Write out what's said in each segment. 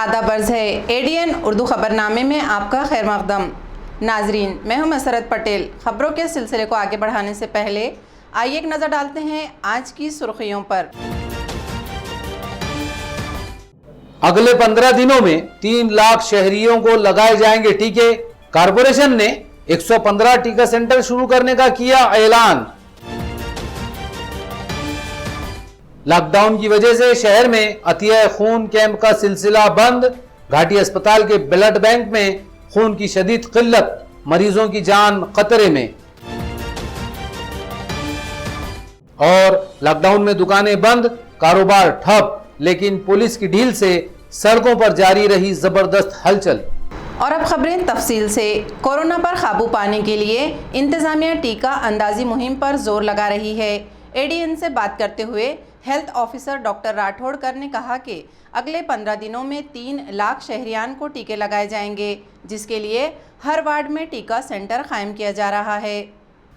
आदाब अर्ज़ है एडीएन उर्दू ख़बरनामे में आपका खैर मक़दम। नाजरीन, मैं हूं मसरत पटेल। ख़बरों के सिलसिले को आगे बढ़ाने से पहले आइए एक नज़र डालते हैं आज की सुर्खियों पर। अगले 15 दिनों में 3 लाख शहरियों को लगाए जाएंगे टीके। कारपोरेशन ने 115 टीका सेंटर शुरू करने का किया ऐलान। लॉकडाउन की वजह से शहर में अतिया खून कैंप का सिलसिला बंद। घाटी अस्पताल के ब्लड बैंक में खून की शदीद किल्लत, मरीजों की जान खतरे में। और लॉकडाउन में दुकानें बंद, कारोबार ठप, लेकिन पुलिस की ढील से सड़कों पर जारी रही जबरदस्त हलचल। और अब खबरें तफसील से। कोरोना पर काबू पाने के लिए इंतजामिया टीका अंदाजी मुहिम पर जोर लगा रही है। एडीएन से बात करते हुए हेल्थ ऑफिसर डॉक्टर राठौड़कर ने कहा कि अगले 15 दिनों में 3 लाख शहरियान को टीके लगाए जाएंगे, जिसके लिए हर वार्ड में टीका सेंटर कायम किया जा रहा है।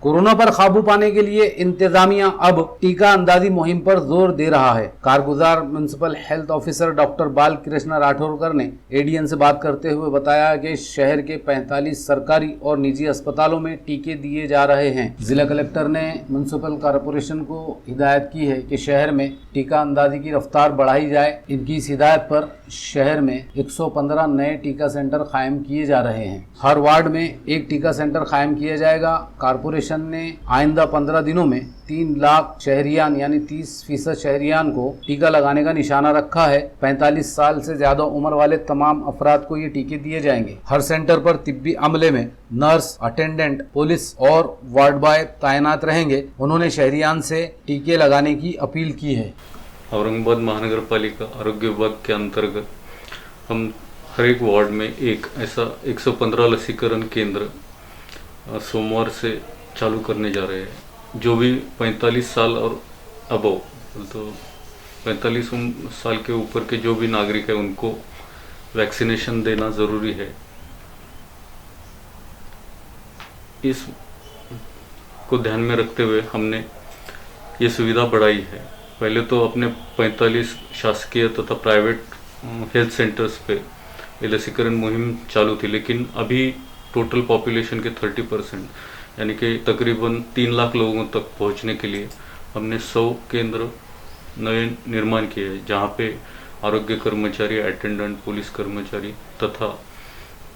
कोरोना पर काबू पाने के लिए इंतजामिया अब टीका अंदाजी मुहिम पर जोर दे रहा है। कारगुजार municipal health officer doctor Balkrishna Rathodkar ने एडीएन से बात करते हुए बताया कि शहर के 45 सरकारी और निजी अस्पतालों में टीके दिए जा रहे हैं। जिला कलेक्टर ने म्युनिसिपल कारपोरेशन को हिदायत की है कि शहर में टीका अंदाजी की रफ्तार बढ़ाई जाए। इनकी इस हिदायत पर शहर में 115 नए टीका सेंटर कायम किए जा रहे हैं। हर वार्ड में एक टीका सेंटर कायम किया जाएगा। कारपोरेशन ने आइंदा 15 दिनों में 3 लाख शहरियान यानी 30% शहरियान को टीका लगाने का निशाना रखा है। 45 साल से ज्यादा उम्र वाले तमाम अफराद को ये टीके दिए जाएंगे। हर सेंटर पर तिब्बी अमले में नर्स, अटेंडेंट, पुलिस और वार्ड बॉय तैनात रहेंगे। उन्होंने शहरियान से टीके लगाने की अपील की है। औरंगाबाद महानगर पालिका आरोग्य विभाग के अंतर्गत हम हर एक वार्ड में एक ऐसा 115 लसीकरण केंद्र सोमवार से चालू करने जा रहे हैं। जो भी 45 साल और अबव, तो 45 साल के ऊपर के जो भी नागरिक है उनको वैक्सीनेशन देना ज़रूरी है। इस को ध्यान में रखते हुए हमने ये सुविधा बढ़ाई है। पहले तो अपने 45 शासकीय तथा प्राइवेट हेल्थ सेंटर्स पे ये लसीकरण मुहिम चालू थी, लेकिन अभी टोटल पॉपुलेशन के 30% यानी कि तकरीबन 3 लाख लोगों तक पहुंचने के लिए हमने 100 केंद्र नए निर्माण किए हैं, जहां पे आरोग्य कर्मचारी, अटेंडेंट, पुलिस कर्मचारी तथा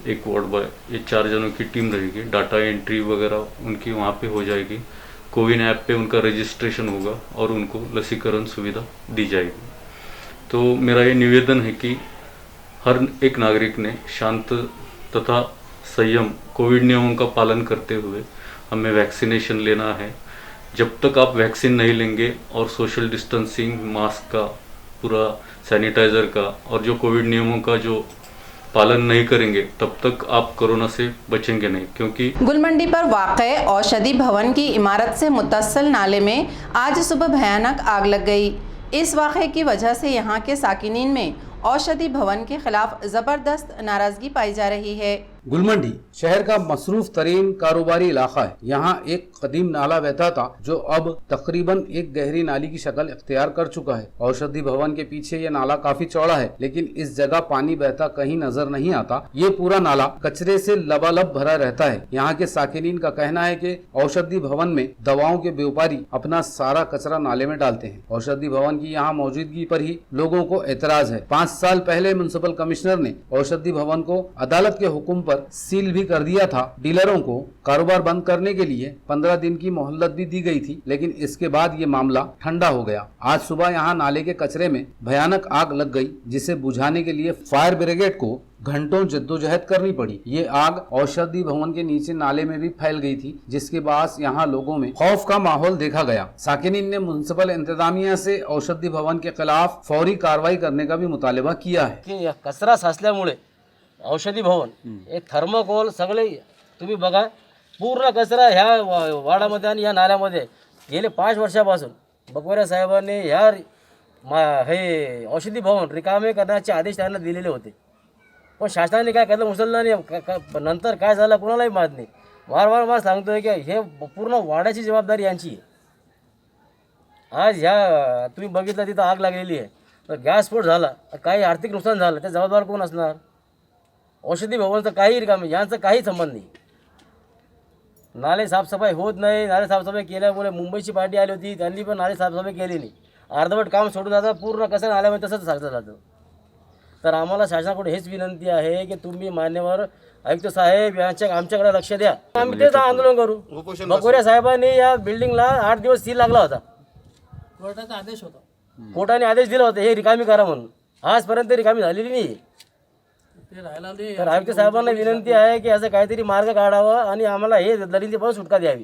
एक वार्ड बॉय, ये 4 जनों की टीम रहेगी। डाटा एंट्री वगैरह उनकी वहां पे हो जाएगी। कोविन ऐप पे उनका रजिस्ट्रेशन होगा और उनको लसीकरण सुविधा दी जाएगी। तो मेरा ये निवेदन है कि हर एक नागरिक ने शांत तथा संयम कोविड नियमों का पालन करते हुए हमें वैक्सीनेशन लेना है। जब तक आप वैक्सीन नहीं लेंगे और सोशल डिस्टेंसिंग, मास्क का, पूरा सैनिटाइज़र का और जो कोविड नियमों का जो पालन नहीं करेंगे, तब तक आप कोरोना से बचेंगे नहीं। क्योंकि गुलमंडी पर वाक़े औषधि भवन की इमारत से मुत्तसिल नाले में आज सुबह भयानक आग लग गई। इस वाक़े की वजह से यहाँ के साकिनीन में औषधि भवन के खिलाफ जबरदस्त नाराजगी पाई जा रही है। गुलमंडी शहर का मसरूफ तरीन कारोबारी इलाका है। यहाँ एक कदीम नाला बहता था जो अब तकरीबन एक गहरी नाली की शक्ल इख्तियार कर चुका है। औषधि भवन के पीछे ये नाला काफी चौड़ा है, लेकिन इस जगह पानी बहता कहीं नजर नहीं आता। ये पूरा नाला कचरे से लबालब भरा रहता है। यहाँ के साकिनीन का कहना है कि औषधि भवन में दवाओं के व्यापारी अपना सारा कचरा नाले में डालते हैं। औषधि भवन की यहाँ मौजूदगी पर ही लोगों को एतराज है। 5 साल पहले म्युनिसिपल कमिश्नर ने औषधि भवन को अदालत के हुक्म पर सील भी कर दिया था। डीलरों को कारोबार बंद करने के लिए 15 दिन की मोहलत भी दी गई थी, लेकिन इसके बाद ये मामला ठंडा हो गया। आज सुबह यहाँ नाले के कचरे में भयानक आग लग गई, जिसे बुझाने के लिए फायर ब्रिगेड को घंटों जद्दोजहद करनी पड़ी। ये आग औषधि भवन के नीचे नाले में भी फैल गई थी, जिसके बाद यहाँ लोगों में खौफ का माहौल देखा गया। साकिनीन ने म्युनिसिपल इंतजामिया से औषधि भवन के खिलाफ फौरी कार्रवाई करने का भी मुतालबा किया है। की कचरा साचल्यामुळे औषधी भवन एक थर्मोकोल सगळे तुम्ही बघा, पूर्ण कचरा ह्या वाडामध्ये आणि ह्या नाल्यामध्ये गेले 5 वर्षापासून बकवरे साहेबांनी ह्या हे औषधी भवन रिकामे करण्याचे आदेश त्यांना दिलेले होते, पण शासनाने काय केलं उचललं नाही। नंतर काय झालं कोणालाही माहीत नाही। वारंवार मला सांगतोय की हे पूर्ण वाड्याची जबाबदारी यांची आहे। आज ह्या तुम्ही बघितलं तिथं आग लागलेली आहे, तर गॅसस्फोट झाला, काही आर्थिक नुकसान झालं, ते जबाबदार कोण असणार? औषधी भवनचं काही रिकामी, यांचं काही संबंध नाही. नाले साफसफाई होत नाही. नाले साफसफाई केल्यामुळे मुंबईची पार्टी आली होती, त्यांनी पण नाले साफसफाई केली नाही. अर्धवट काम सोडून जातं, पूर्ण कसं नाल्यामध्ये तसंच सारखं जातं. तर आम्हाला शासनाकडे हेच विनंती आहे की तुम्ही मान्यवर आयुक्त साहेब आमच्याकडे लक्ष द्या. आम्ही तेच आंदोलन करू. बकोरिया साहेबांनी या बिल्डिंगला 8 दिवस सील लागला होता. कोर्टाचा आदेश होता, कोर्टाने आदेश दिला होता हे रिकामी करा म्हणून. आजपर्यंत रिकामी झालेली नाही. तर आयुक्त साहेबांना विनंती आहे की असं काहीतरी मार्ग काढावा आणि आम्हाला हे दलिंदीपासून सुटका द्यावी.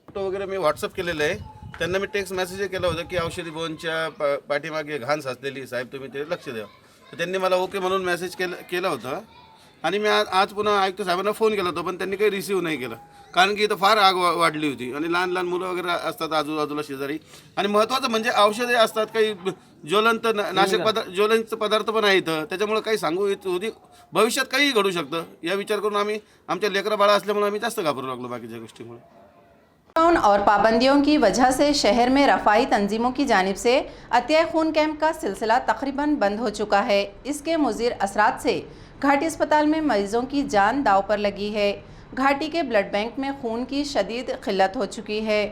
फोटो वगैरे मी व्हॉट्सअप केलेले आहे. त्यांना मी टेक्स्ट मेसेज केला होता की औषधी भवनच्या पाठीमागे घाण साचलेली, साहेब तुम्ही ते लक्ष द्या. तर त्यांनी मला ओके म्हणून मेसेज केला होता. आणि मी आज पुन्हा आयुक्त साहेबांना फोन केला होता, पण त्यांनी काही रिसीव्ह नाही केलं. कारण की इथं फार आग वाढली होती आणि लहान लहान मुलं वगैरे असतात आजूबाजूला शेजारी. आणि महत्त्वाचं म्हणजे औषधे असतात, काही ज्वलंत ज्वलंत पदार्थ पण आहे इथं. त्याच्यामुळे काही सांगू होती, भविष्यात काही घडू शकतं या विचार करून आम्ही आमच्या लेकरा बाळा असल्यामुळे आम्ही जास्त घाबरू लागलो बाकीच्या गोष्टीमुळे. लॉकडाउन और पाबंदियों की वजह से शहर में रफ़ाई तंजीमों की जानिब से अतिया खून कैंप का सिलसिला तकरीबन बंद हो चुका है. इसके मुज़िर असरात से घाटी अस्पताल में मरीजों की जान दाव पर लगी है. घाटी के ब्लड बैंक में खून की शदीद किल्लत हो चुकी है.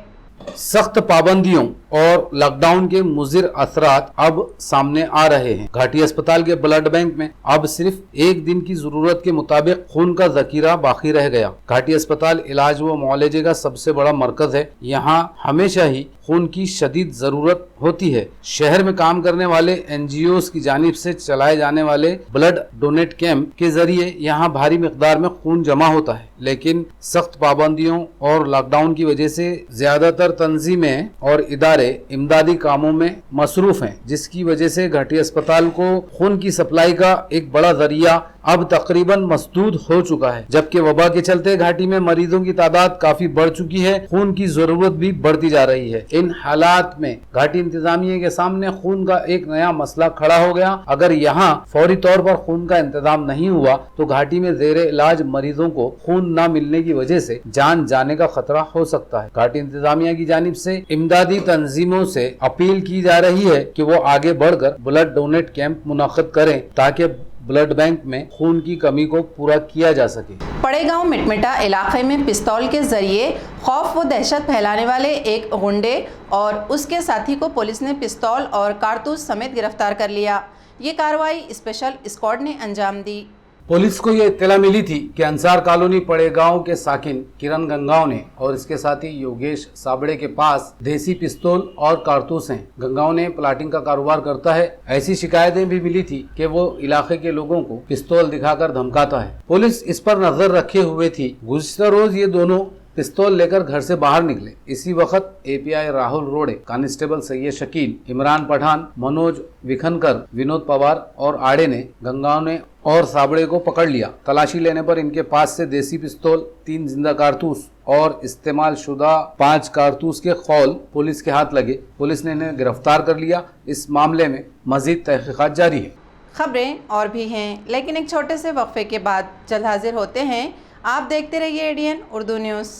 सख्त पाबंदियों और लॉकडाउन के मुज़िर असरात अब सामने आ रहे हैं. घाटी अस्पताल के ब्लड बैंक में अब सिर्फ एक दिन की जरूरत के मुताबिक खून का जखीरा बाकी रह गया. घाटी अस्पताल इलाज व मुआलजे का सबसे बड़ा मरकज है. यहाँ हमेशा ही खून की शदीद जरूरत होती है. शहर में काम करने वाले NGOs की जानिब से चलाए जाने वाले ब्लड डोनेट कैंप के जरिए यहाँ भारी मिकदार में खून जमा होता है. लेकिन सख्त पाबंदियों और लॉकडाउन की वजह से ज्यादातर तंजीमें और इदारे इमदादी कामों में मसरूफ हैं, जिसकी वजह से घाटी अस्पताल को खून की सप्लाई का एक बड़ा जरिया अब तकरीबन मसदूद हो चुका है. जबकि वबा के चलते घाटी में मरीजों की तादाद काफी बढ़ चुकी है. खून की जरूरत भी बढ़ती जा रही है. इन हालात में घाटी इंतजामिया के सामने खून का एक नया मसला खड़ा हो गया. अगर यहाँ फौरी तौर पर खून का इंतजाम नहीं हुआ तो घाटी में जेरे इलाज मरीजों को खून न मिलने की वजह से जान जाने का खतरा हो सकता है. घाटी इंतजामिया की जानिब से इमदादी तंजीमों से अपील की जा रही है कि वो आगे बढ़कर ब्लड डोनेट कैंप मुनाकिद करें ताकि ब्लड बैंक में खून की कमी को पूरा किया जा सके. पड़ेगांव मिटमिटा इलाके में पिस्तौल के जरिए खौफ व दहशत फैलाने वाले एक गुंडे और उसके साथी को पुलिस ने पिस्तौल और कारतूस समेत गिरफ्तार कर लिया. ये कार्रवाई स्पेशल स्क्वाड ने अंजाम दी. पुलिस को यह इत्तला मिली थी कि अंसार कॉलोनी पड़ेगांव के साकिन किरण गंगाव ने और इसके साथी योगेश साबड़े के पास देसी पिस्तौल और कारतूस हैं. गंगाव ने प्लाटिंग का कारोबार करता है. ऐसी शिकायतें भी मिली थी कि वो इलाके के लोगों को पिस्तौल दिखाकर धमकाता है. पुलिस इस पर नजर रखे हुए थी. गुज़िश्ता रोज ये दोनों पिस्तौल लेकर घर से बाहर निकले. इसी वक्त API राहुल रोड़े, कांस्टेबल सैयद शकील, इमरान पठान, मनोज विखनकर, विनोद पवार और आड़े ने गंगाव ने और साबड़े को पकड़ लिया. तलाशी लेने पर इनके पास से देसी पिस्तौल, 3 जिंदा कारतूस और इस्तेमाल शुदा 5 कारतूस के खौल पुलिस के हाथ लगे. पुलिस ने इन्हें गिरफ्तार कर लिया. इस मामले में मजीद तहकीकात जारी है. खबरें और भी हैं, लेकिन एक छोटे से वक्फे के बाद जल्द हाजिर होते हैं. आप देखते रहिए ADN उर्दू न्यूज़.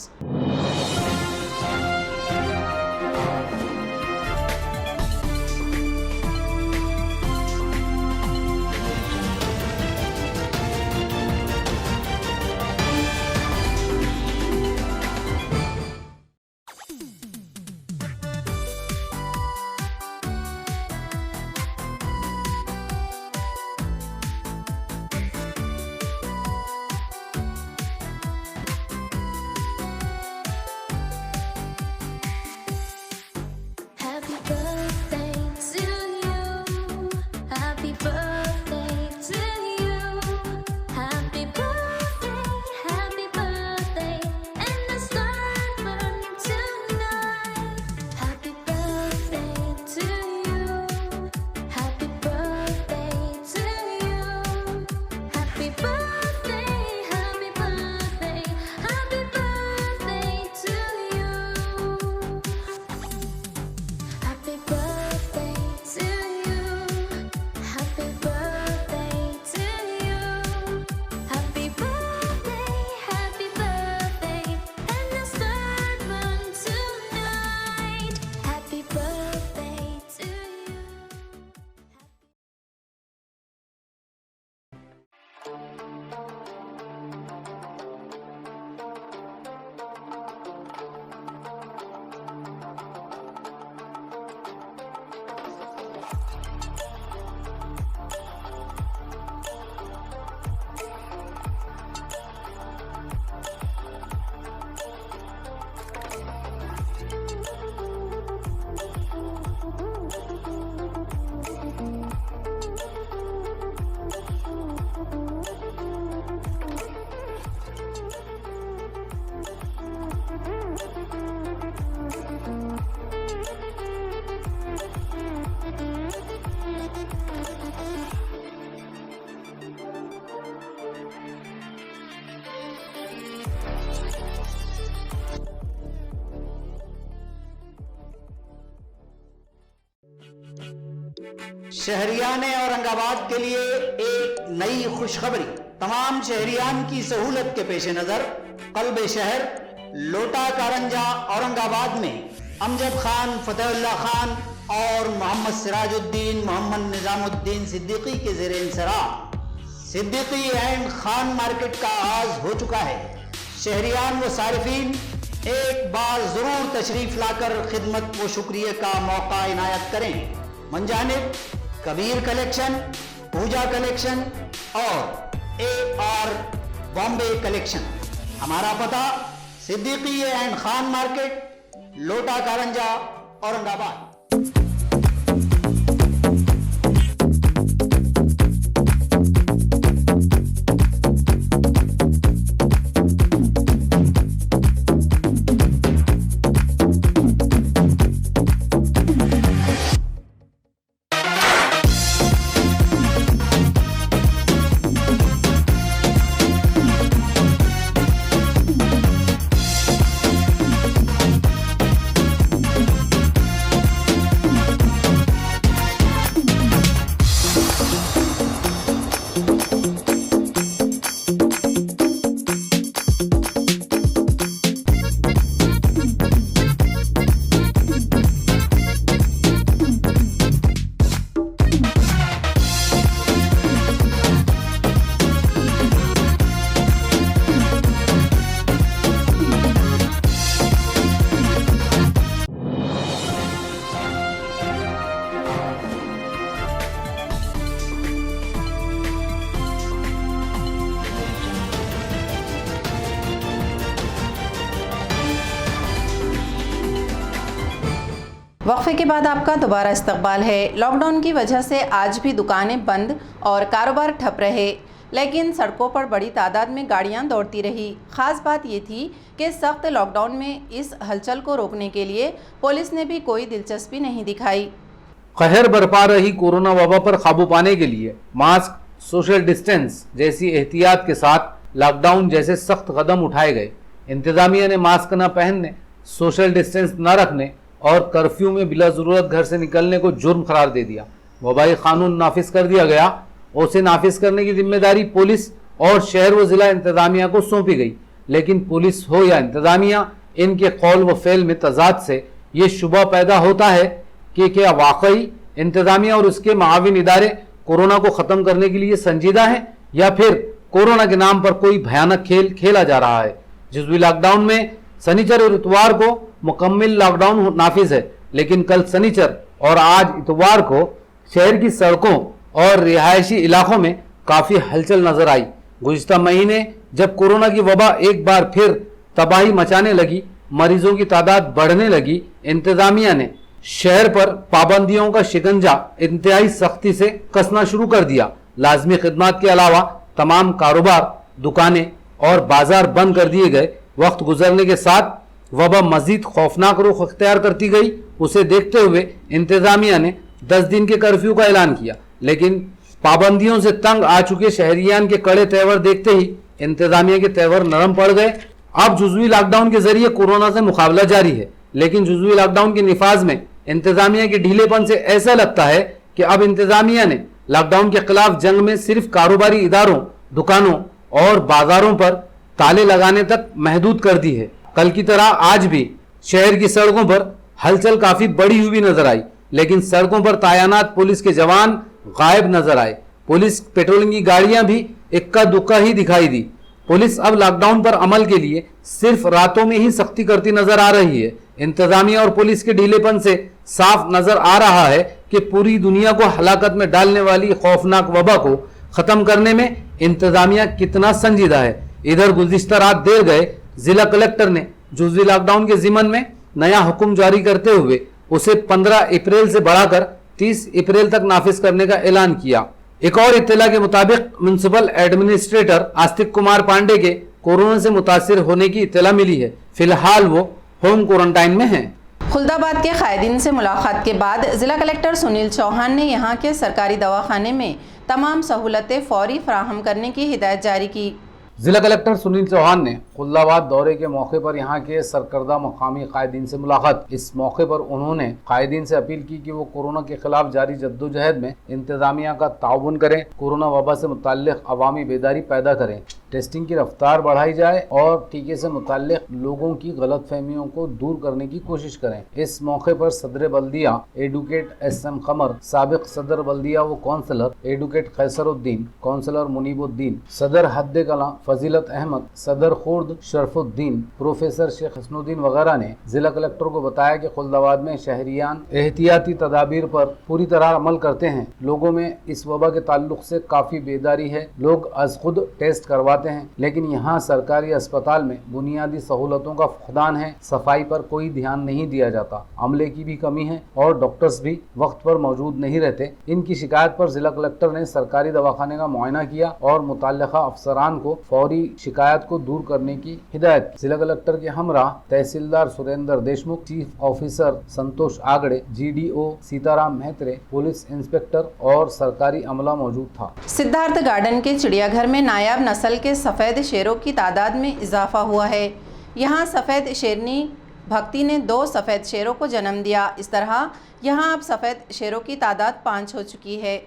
शहरियान औरंगाबाद के लिए एक नई खुशखबरी। तमाम शहरियान की सहूलत के पेश नजर कल्ब शहर लोटा कारंजा औरंगाबाद में अमजद खान, फतेहुल्लाह खान और मोहम्मद सिराजुद्दीन, मोहम्मद निजामुद्दीन सिद्दीकी के ज़ेरे इंसराफ सिद्दीकी एंड खान मार्केट का आगाज हो चुका है। शहरियान व सारिफीन एक बार जरूर तशरीफ लाकर खिदमत व शुक्रिया का मौका इनायत करें। मंजानिब कबीर कलेक्शन, पूजा कलेक्शन और AR बॉम्बे कलेक्शन। हमारा पता सिद्दीकी एंड खान मार्केट, लोटा कारंजा, औरंगाबाद। वक्फे के बाद आपका दोबारा इस्तकबाल है। लॉकडाउन की वजह से आज भी दुकानें बंद और कारोबार ठप रहे, लेकिन सड़कों पर बड़ी तादाद में गाड़ियां दौड़ती रही। ख़ास बात ये थी कि सख्त लॉकडाउन में इस हलचल को रोकने के लिए पुलिस ने भी कोई दिलचस्पी नहीं दिखाई। कहर बरपा रही कोरोना वबा पर काबू पाने के लिए मास्क, सोशल डिस्टेंस जैसी एहतियात के साथ लॉकडाउन जैसे सख्त कदम उठाए गए। इंतजामिया ने मास्क न पहनने, सोशल डिस्टेंस न रखने और कर्फ्यू में बिला ज़रूरत घर से निकलने को जुर्म करार दे दिया। वबाई कानून नाफिज कर दिया गया। उसे नाफिज करने की जिम्मेदारी पुलिस और शहर व ज़िला इंतजामिया को सौंपी गई। लेकिन पुलिस हो या इंतजामिया, इनके कौल व फेल में तजाद से ये शुबा पैदा होता है कि क्या वाकई इंतजामिया और उसके माविन इदारे कोरोना को ख़त्म करने के लिए संजीदा हैं या फिर कोरोना के नाम पर कोई भयानक खेल खेला जा रहा है। जुज़वी लॉकडाउन में शनिचर और इतवार को मुकम्मल लॉकडाउन नाफिज है, लेकिन कल शनिचर और आज इतवार को शहर की सड़कों और रिहायशी इलाकों में काफ़ी हलचल नजर आई। गुज़िश्ता महीने जब कोरोना की वबा एक बार फिर तबाही मचाने लगी, मरीजों की तादाद बढ़ने लगी, इंतजामिया ने शहर पर पाबंदियों का शिकंजा इंतहाई सख्ती से कसना शुरू कर दिया। लाजमी खिदमत के अलावा तमाम कारोबार, दुकानें और बाजार बंद कर दिए गए। वक्त गुजरने के साथ वबा मजीद खौफनाक रुख अख्तियार करती गई। उसे देखते हुए इंतजामिया ने 10 दिन के कर्फ्यू का ऐलान किया, लेकिन पाबंदियों से तंग आ चुके शहरियान के कड़े तेवर देखते ही इंतजामिया के तेवर नरम पड़ गए। अब जुज़वी लॉकडाउन के जरिए कोरोना से मुकाबला जारी है, लेकिन जुज़वी लॉकडाउन के निफाज में इंतजामिया के ढीलेपन से ऐसा लगता है कि अब इंतजामिया ने लॉकडाउन के खिलाफ जंग में सिर्फ कारोबारी इदारों, दुकानों और बाजारों पर ताले लगाने तक महदूद कर दी है। कल की तरह आज भी शहर की सड़कों पर हलचल काफी बड़ी हुई नजर आई, लेकिन सड़कों पर तैनात पुलिस के जवान गायब नजर आए। पुलिस पेट्रोलिंग की गाड़ियां भी इक्का दुक्का ही दिखाई दी। पुलिस अब लॉकडाउन पर अमल के लिए सिर्फ रातों में ही सख्ती करती नजर आ रही है। इंतजामिया और पुलिस के ढीलेपन से साफ नजर आ रहा है कि पूरी दुनिया को हलाकत में डालने वाली खौफनाक वबा को खत्म करने में इंतजामिया कितना संजीदा है। इधर गुज़िश्ता रात देर गए जिला कलेक्टर ने जुज़वी लॉकडाउन के जिमन में नया हुक्म जारी करते हुए उसे 15 अप्रैल से बढ़ाकर 30 अप्रैल तक नाफिज करने का ऐलान किया। एक और इत्तला के मुताबिक म्युनिसिपल एडमिनिस्ट्रेटर आस्तिक कुमार पांडे के कोरोना से मुतासिर होने की इत्तला मिली है। फिलहाल वो होम क्वारंटाइन में हैं। खुलदाबाद के कायदीन से मुलाकात के बाद जिला कलेक्टर सुनील चौहान ने यहां के सरकारी दवाखाने में तमाम सहूलतें फौरी फराहम करने की हिदायत जारी की। जिला कलेक्टर सुनील चौहान ने खुल्दाबाद दौरे के मौके पर यहाँ के सरकर्दा मकामी कायदीन से मुलाकात। इस मौके पर उन्होंने कायदीन से अपील की कि वो कोरोना के खिलाफ जारी जद्दोजहद में इंतजामिया का ताउन करें, कोरोना वबा से मुताल्लिक अवामी बेदारी पैदा करें, टेस्टिंग की रफ्तार बढ़ाई जाए और टीके से मुताल्लिक लोगों की गलतफहमियों को दूर करने की कोशिश करें। इस मौके पर सदर बल्दिया एडवोकेट SM कमर, साबिक सदर बल्दिया व काउंसलर एडवोकेट कैसरुद्दीन, काउंसलर मुनीबुद्दीन, सदर हद्द कला फजीलत अहमद, सदर खुर्द शरफुद्दीन, प्रोफेसर शेख हसनुद्दीन वगैरह ने जिला कलेक्टर को बताया कि खुल्दाबाद में शहरियान एहतियाती तदाबीर पर पूरी तरह अमल करते हैं। लोगों में इस वबा के ताल्लुक से काफी बेदारी है। लोग अज खुद टेस्ट करवाते हैं, लेकिन यहाँ सरकारी अस्पताल में बुनियादी सहूलतों का फुकदान है, सफाई पर कोई ध्यान नहीं दिया जाता, अमले की भी कमी है और डॉक्टर्स भी वक्त पर मौजूद नहीं रहते। इनकी शिकायत पर जिला कलेक्टर ने सरकारी दवाखाने का मुआयना किया और मुतल्लिका अफसरान को फौरी शिकायत को दूर करने की हिदायत। जिला कलेक्टर के हमरा तहसीलदार सुरेंद्र देशमुख, चीफ ऑफिसर संतोष आगड़े, GDO Sitaram Mehtre, police inspector और सरकारी अमला मौजूद था। सिद्धार्थ गार्डन के चिड़ियाघर में नायाब नस्ल के सफ़ेद शेरों की तादाद में इजाफा हुआ है। यहाँ सफ़ेद शेरनी भक्ति ने 2 सफ़ेद शेरों को जन्म दिया। इस तरह यहाँ अब सफ़ेद शेरों की तादाद 5 हो चुकी है।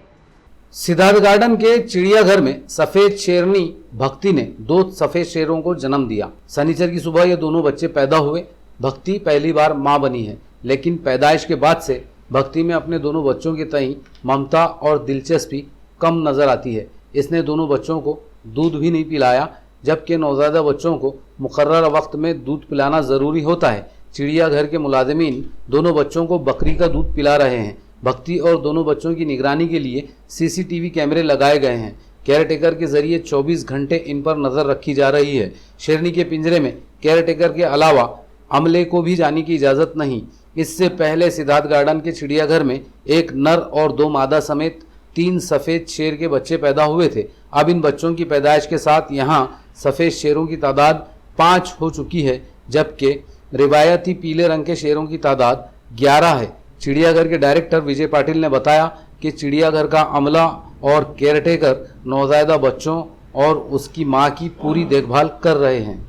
सिद्धार्थ गार्डन के चिड़ियाघर में सफेद शेरनी भक्ति ने 2 सफेद शेरों को जन्म दिया। शनिचर की सुबह ये दोनों बच्चे पैदा हुए। भक्ति पहली बार मां बनी है, लेकिन पैदाइश के बाद से भक्ति में अपने दोनों बच्चों के तई ममता और दिलचस्पी कम नजर आती है। इसने दोनों बच्चों को दूध भी नहीं पिलाया, जबकि नौज़ायदा बच्चों को मुकर्रर वक्त में दूध पिलाना ज़रूरी होता है। चिड़ियाघर के मुलाजिमीन दोनों बच्चों को बकरी का दूध पिला रहे हैं। भक्ति और दोनों बच्चों की निगरानी के लिए CCTV कैमरे लगाए गए हैं। केयर टेकर के जरिए 24 घंटे इन पर नज़र रखी जा रही है। शेरनी के पिंजरे में केयर टेकर के अलावा अमले को भी जाने की इजाज़त नहीं। इससे पहले सिद्धार्थ गार्डन के चिड़ियाघर में एक नर और 2 मादा समेत 3 सफ़ेद शेर के बच्चे पैदा हुए थे। अब इन बच्चों की पैदाइश के साथ यहाँ सफ़ेद शेरों की तादाद 5 हो चुकी है, जबकि रिवायती पीले रंग के शेरों की तादाद 11 है। चिड़ियाघर के डायरेक्टर विजय पाटिल ने बताया कि चिड़ियाघर का अमला और केयरटेकर नौज़ायदा बच्चों और उसकी मां की पूरी देखभाल कर रहे हैं।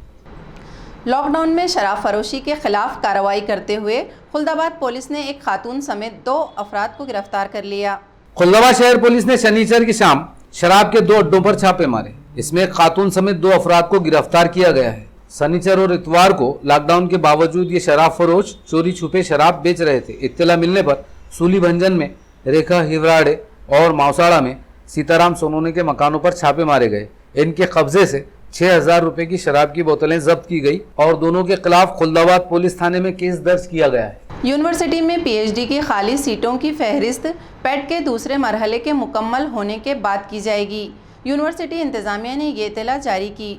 लॉकडाउन में शराब फरोशी के खिलाफ कार्रवाई करते हुए खुल्दाबाद पुलिस ने एक खातून समेत 2 अफराद को गिरफ्तार कर लिया। खुल्दाबाद शहर पुलिस ने शनिचर की शाम शराब के 2 अड्डों पर छापे मारे। इसमें एक खातून समेत 2 अफराद को गिरफ्तार किया गया है। शनिचर और इतवार को लॉकडाउन के बावजूद ये शराब फरोश चोरी छुपे शराब बेच रहे थे। इत्तला मिलने पर सूली भंजन में, रेखा हिवराड़े और मावसाड़ा में सीताराम सोनोने के मकानों पर छापे मारे गए। इनके कब्जे से 6,000 रुपए की शराब की बोतलें जब्त की गई और दोनों के खिलाफ खुल्दाबाद पुलिस थाने में केस दर्ज किया गया है। यूनिवर्सिटी में PhD की खाली सीटों की फहरिस्त पेट के दूसरे मरहले के मुकम्मल होने के बाद की जाएगी। यूनिवर्सिटी इंतजामिया ने ये इत्तला जारी की।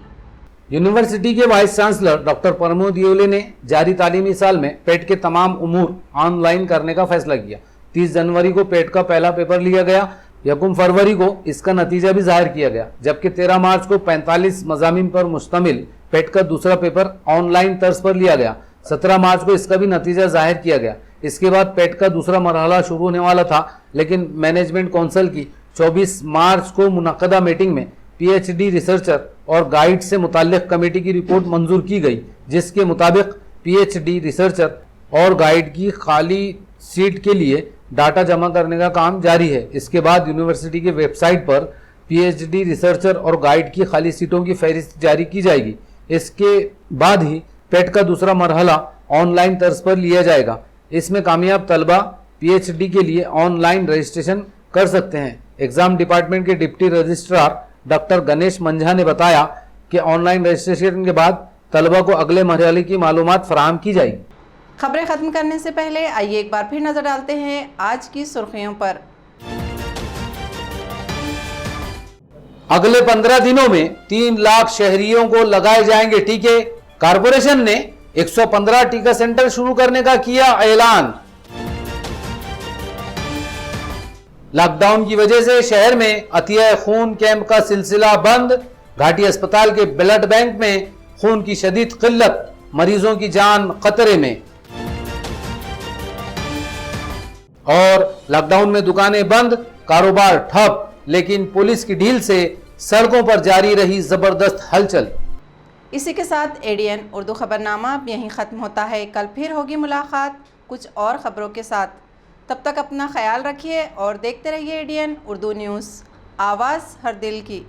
यूनिवर्सिटी के vice chancellor doctor Pramod Yevle ने जारी तालीमी साल में पेट के तमाम उमूर ऑनलाइन करने का फैसला किया। 30 जनवरी को पेट का पहला पेपर लिया गया। 1 फरवरी को इसका नतीजा भी जाहिर किया गया, जबकि 13 मार्च को 45 मज़ामीन पर मुश्तमिल पेट का दूसरा पेपर ऑनलाइन तर्ज पर लिया गया। 17 मार्च को इसका भी नतीजा जाहिर किया गया। इसके बाद पेट का दूसरा मरहला शुरू होने वाला था, लेकिन मैनेजमेंट काउंसिल की 24 मार्च को मुनक्कदा मीटिंग में PhD रिसर्चर और गाइड से मुताल्लिक कमेटी की रिपोर्ट मंजूर की गई, जिसके मुताबिक PhD रिसर्चर और गाइड की खाली सीट के लिए डाटा जमा करने का काम जारी है। इसके बाद यूनिवर्सिटी की वेबसाइट पर PhD रिसर्चर और गाइड की खाली सीटों की फहरिस्त जारी की जाएगी। इसके बाद ही पेट का दूसरा मरहला ऑनलाइन तर्ज पर लिया जाएगा। इसमें कामयाब तलबा PhD के लिए ऑनलाइन रजिस्ट्रेशन कर सकते हैं। एग्जाम डिपार्टमेंट के डिप्टी रजिस्ट्रार डॉक्टर गणेश मंझा ने बताया कि ऑनलाइन रजिस्ट्रेशन के बाद तलबा को अगले मरहले की मालूमात फराहम की जाएगी। खबरें खत्म करने से पहले आइए एक बार फिर नजर डालते हैं आज की सुर्खियों पर। अगले 15 दिनों में 3 लाख शहरियों को लगाए जाएंगे टीके। कारपोरेशन ने 115 टीका सेंटर शुरू करने का किया ऐलान। लॉकडाउन की वजह से शहर में अतिया खून कैंप का सिलसिला बंद। घाटी अस्पताल के ब्लड बैंक में खून की शदीद किल्लत, मरीजों की जान खतरे में। और लॉकडाउन में दुकानें बंद, कारोबार ठप, लेकिन पुलिस की ढील से सड़कों पर जारी रही जबरदस्त हलचल। इसी के साथ एडीएन उर्दू खबरनामा अब यहीं ख़त्म होता है। कल फिर होगी मुलाकात कुछ और ख़बरों के साथ। तब तक अपना ख्याल रखिए और देखते रहिए एडीएन उर्दू न्यूज़, आवाज़ हर दिल की।